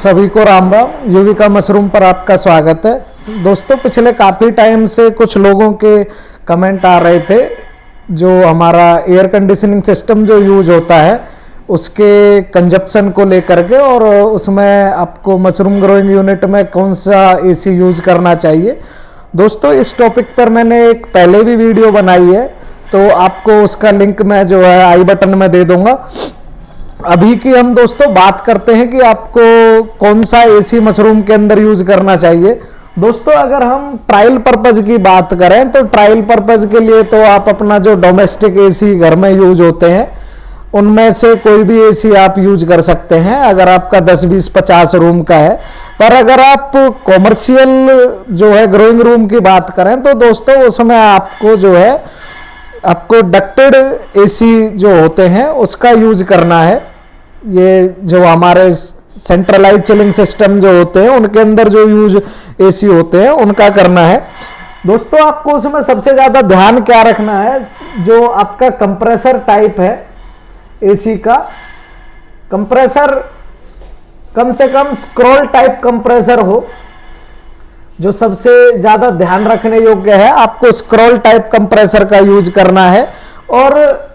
सभी को राम राम। युविका मशरूम पर आपका स्वागत है। दोस्तों, पिछले काफ़ी टाइम से कुछ लोगों के कमेंट आ रहे थे जो हमारा एयर कंडीशनिंग सिस्टम जो यूज होता है उसके कंजप्शन को लेकर के, और उसमें आपको मशरूम ग्रोइंग यूनिट में कौन सा एसी यूज करना चाहिए। दोस्तों, इस टॉपिक पर मैंने एक पहले भी वीडियो बनाई है, तो आपको उसका लिंक मैं जो है आई बटन में दे दूंगा। अभी की हम दोस्तों बात करते हैं कि आपको कौन सा एसी मशरूम के अंदर यूज करना चाहिए। दोस्तों, अगर हम ट्रायल पर्पज की बात करें तो ट्रायल पर्पज के लिए तो आप अपना जो डोमेस्टिक एसी घर में यूज होते हैं उनमें से कोई भी एसी आप यूज कर सकते हैं, अगर आपका 10, 20, 50 रूम का है। पर अगर आप कॉमर्शियल जो है ग्रोइंग रूम की बात करें तो दोस्तों उसमें आपको जो है आपको डक्टेड एसी जो होते हैं उसका यूज करना है। ये जो हमारे सेंट्रलाइज चिलिंग सिस्टम जो होते हैं उनके अंदर जो यूज एसी होते हैं उनका करना है। दोस्तों, आपको उसमें सबसे ज्यादा ध्यान क्या रखना है, जो आपका कंप्रेसर टाइप है एसी का, कंप्रेसर कम से कम स्क्रॉल टाइप कंप्रेसर हो, जो सबसे ज्यादा ध्यान रखने योग्य है। आपको स्क्रॉल टाइप कंप्रेसर का यूज करना है और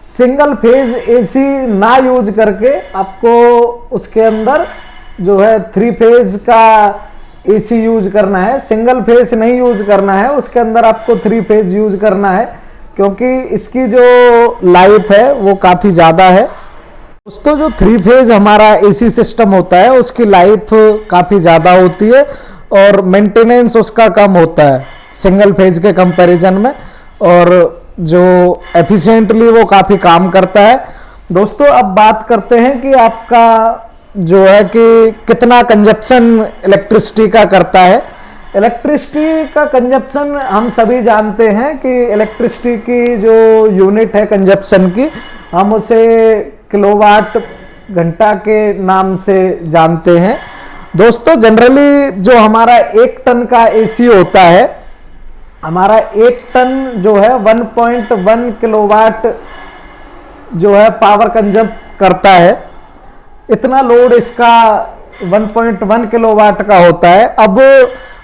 सिंगल फेज एसी ना यूज करके आपको उसके अंदर जो है 3 फेज का एसी यूज करना है। सिंगल फेज नहीं यूज करना है, उसके अंदर आपको 3 फेज यूज करना है, क्योंकि इसकी जो लाइफ है वो काफी ज्यादा है। दोस्तों, जो 3 फेज हमारा एसी सिस्टम होता है उसकी लाइफ काफी ज्यादा होती है और मेंटेनेंस उसका कम होता है सिंगल फेज के कंपैरिजन में, और जो एफिशिएंटली वो काफ़ी काम करता है। दोस्तों, अब बात करते हैं कि आपका जो है कि कितना कंजप्शन इलेक्ट्रिसिटी का करता है। इलेक्ट्रिसिटी का कंजप्शन हम सभी जानते हैं कि इलेक्ट्रिसिटी की जो यूनिट है कंजप्शन की, हम उसे किलोवाट घंटा के नाम से जानते हैं। दोस्तों, जनरली जो हमारा 1 टन का एसी होता है, हमारा 1 टन जो है 1.1 किलोवाट जो है पावर कंजम करता है। इतना लोड इसका 1.1 किलोवाट का होता है। अब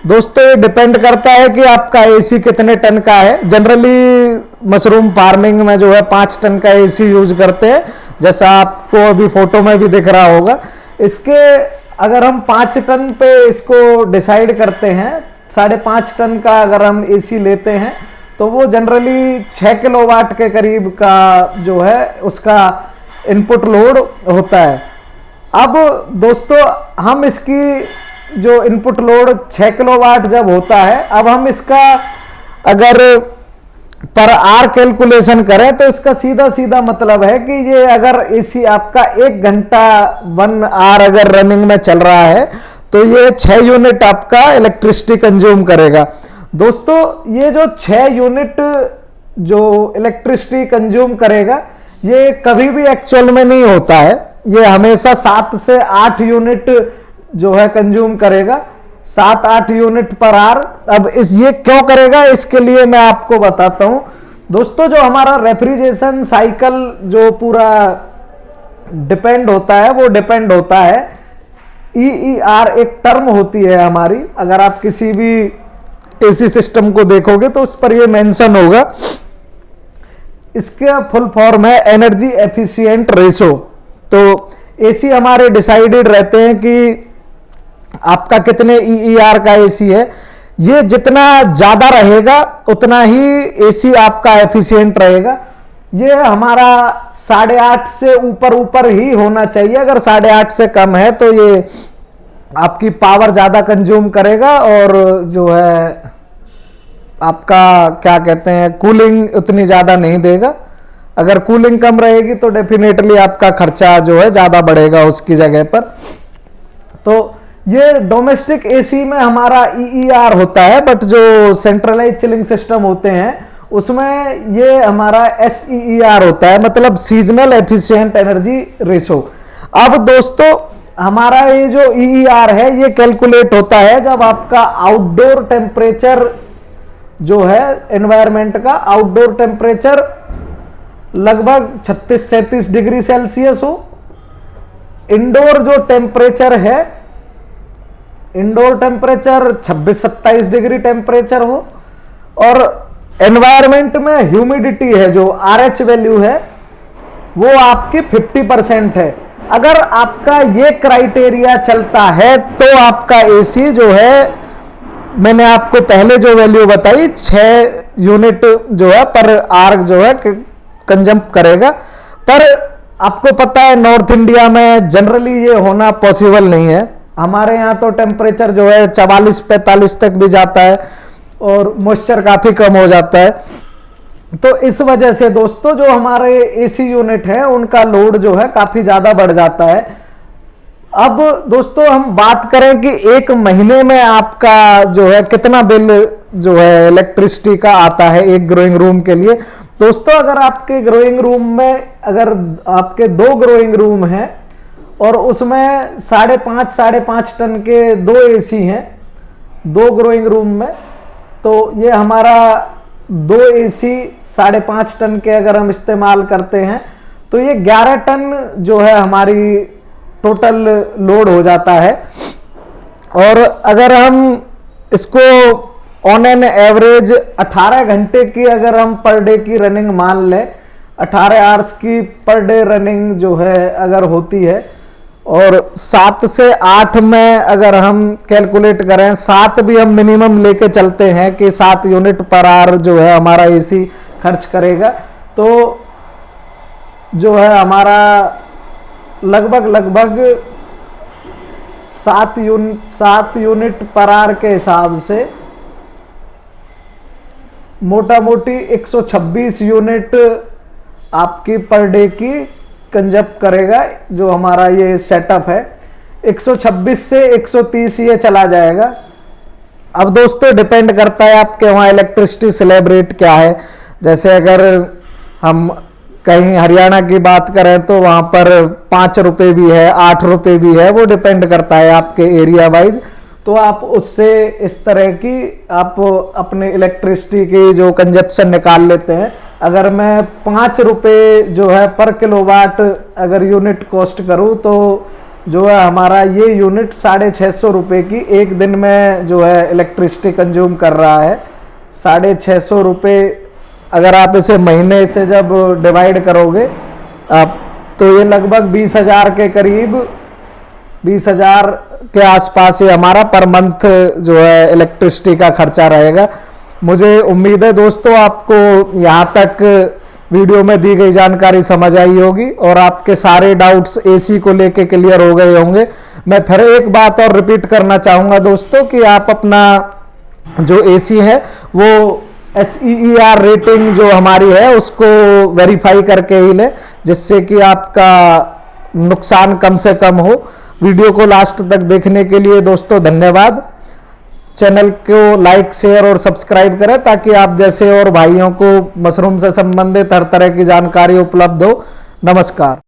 दोस्तों, ये डिपेंड करता है कि आपका एसी कितने टन का है। जनरली मशरूम फार्मिंग में जो है 5 टन का एसी यूज करते हैं, जैसा आपको अभी फोटो में भी दिख रहा होगा। इसके अगर हम 5 टन पे इसको डिसाइड करते हैं, 5.5 टन का अगर हम एसी लेते हैं तो वो जनरली 6 किलोवाट के करीब का जो है उसका इनपुट लोड होता है। अब दोस्तों, हम इसकी जो इनपुट लोड 6 किलोवाट जब होता है, अब हम इसका अगर पर आर कैलकुलेशन करें तो इसका सीधा सीधा मतलब है कि ये अगर एसी आपका 1 घंटा 1 आवर अगर रनिंग में चल रहा है तो ये 6 यूनिट आपका इलेक्ट्रिसिटी कंज्यूम करेगा। दोस्तों, ये जो 6 यूनिट जो इलेक्ट्रिसिटी कंज्यूम करेगा ये कभी भी एक्चुअल में नहीं होता है, ये हमेशा 7 से 8 यूनिट जो है कंज्यूम करेगा, 7-8 यूनिट पर आवर। अब ये क्यों करेगा, इसके लिए मैं आपको बताता हूं। दोस्तों, जो हमारा रेफ्रिजरेशन साइकिल जो पूरा डिपेंड होता है वो डिपेंड होता है EER, एक टर्म होती है हमारी। अगर आप किसी भी एसी सिस्टम को देखोगे तो उस पर ये मेंशन होगा। इसका फुल फॉर्म है एनर्जी एफिशिएंट रेशो। तो एसी हमारे डिसाइडेड रहते हैं कि आपका कितने EER का एसी है। ये जितना ज्यादा रहेगा उतना ही एसी आपका एफिशिएंट रहेगा। ये हमारा 8.5 से ऊपर ही होना चाहिए। अगर 8.5 से कम है तो ये आपकी पावर ज्यादा कंज्यूम करेगा और जो है आपका क्या कहते हैं कूलिंग उतनी ज्यादा नहीं देगा। अगर कूलिंग कम रहेगी तो डेफिनेटली आपका खर्चा जो है ज्यादा बढ़ेगा उसकी जगह पर। तो ये डोमेस्टिक एसी में हमारा EER होता है, बट जो सेंट्रलाइज चिलिंग सिस्टम होते हैं उसमें ये हमारा SEER होता है, मतलब सीजनल एफिशिएंट एनर्जी रेशो। अब दोस्तों, हमारा ये जो EER है ये कैलकुलेट होता है जब आपका आउटडोर टेम्परेचर जो है एनवायरमेंट का आउटडोर टेम्परेचर लगभग 36-37 डिग्री सेल्सियस हो। इंडोर जो टेम्परेचर है इंडोर टेम्परेचर 26-27 डिग्री टेम्परेचर हो और एनवायरमेंट में ह्यूमिडिटी है जो RH वैल्यू है वो आपकी 50% है। अगर आपका ये क्राइटेरिया चलता है तो आपका एसी जो है, मैंने आपको पहले जो वैल्यू बताई 6 यूनिट जो है पर आवर जो है कंज्यूम करेगा। पर आपको पता है नॉर्थ इंडिया में जनरली ये होना पॉसिबल नहीं है। हमारे यहाँ तो टेम्परेचर जो है 44-45 तक भी जाता है और मॉइस्चर काफी कम हो जाता है। तो इस वजह से दोस्तों जो हमारे एसी यूनिट है उनका लोड जो है काफी ज्यादा बढ़ जाता है। अब दोस्तों हम बात करें कि एक महीने में आपका जो है कितना बिल जो है इलेक्ट्रिसिटी का आता है एक ग्रोइंग रूम के लिए। दोस्तों अगर आपके ग्रोइंग रूम में, अगर आपके 2 ग्रोइंग रूम हैं और उसमें 5.5 टन के 2 एसी हैं 2 ग्रोइंग रूम में, तो ये हमारा 2 एसी 5.5 टन के अगर हम इस्तेमाल करते हैं तो ये 11 टन जो है हमारी टोटल लोड हो जाता है। और अगर हम इसको ऑन एन एवरेज 18 घंटे की अगर हम पर डे की रनिंग मान लें, 18 आवर्स की पर डे रनिंग जो है अगर होती है और 7 से 8 में अगर हम कैलकुलेट करें, 7 भी हम मिनिमम लेके चलते हैं कि 7 यूनिट पर आवर जो है हमारा एसी खर्च करेगा, तो जो है हमारा लगभग 7 यूनिट पर आवर के हिसाब से मोटा मोटी 126 यूनिट आपकी पर डे की कंज्यूम करेगा। जो हमारा ये सेटअप है 126 से 130 ये चला जाएगा। अब दोस्तों डिपेंड करता है आपके वहाँ इलेक्ट्रिसिटी स्लैब रेट क्या है। जैसे अगर हम कहीं हरियाणा की बात करें तो वहां पर 5 रुपए भी है, 8 रुपए भी है, वो डिपेंड करता है आपके एरिया वाइज। तो आप उससे इस तरह की आप अपने इलेक्ट्रिसिटी की जो कंजप्शन निकाल लेते हैं। अगर मैं 5 रुपए जो है पर किलोवाट अगर यूनिट कॉस्ट करूं तो जो है हमारा ये यूनिट 650 रुपए की एक दिन में जो है इलेक्ट्रिसिटी कंज्यूम कर रहा है। 650 रुपए अगर आप इसे महीने से जब डिवाइड करोगे आप तो ये लगभग 20,000 के करीब, 20,000 के आसपास ये हमारा पर मंथ जो है इलेक्ट्रिसिटी का खर्चा रहेगा। मुझे उम्मीद है दोस्तों आपको यहाँ तक वीडियो में दी गई जानकारी समझ आई होगी और आपके सारे डाउट्स एसी को लेके क्लियर हो गए होंगे। मैं फिर एक बात और रिपीट करना चाहूँगा दोस्तों कि आप अपना जो एसी है वो SEER रेटिंग जो हमारी है उसको वेरीफाई करके ही लें, जिससे कि आपका नुकसान कम से कम हो। वीडियो को लास्ट तक देखने के लिए दोस्तों धन्यवाद। चैनल को लाइक, शेयर और सब्सक्राइब करें ताकि आप जैसे और भाइयों को मशरूम से संबंधित हर तरह की जानकारी उपलब्ध हो। नमस्कार।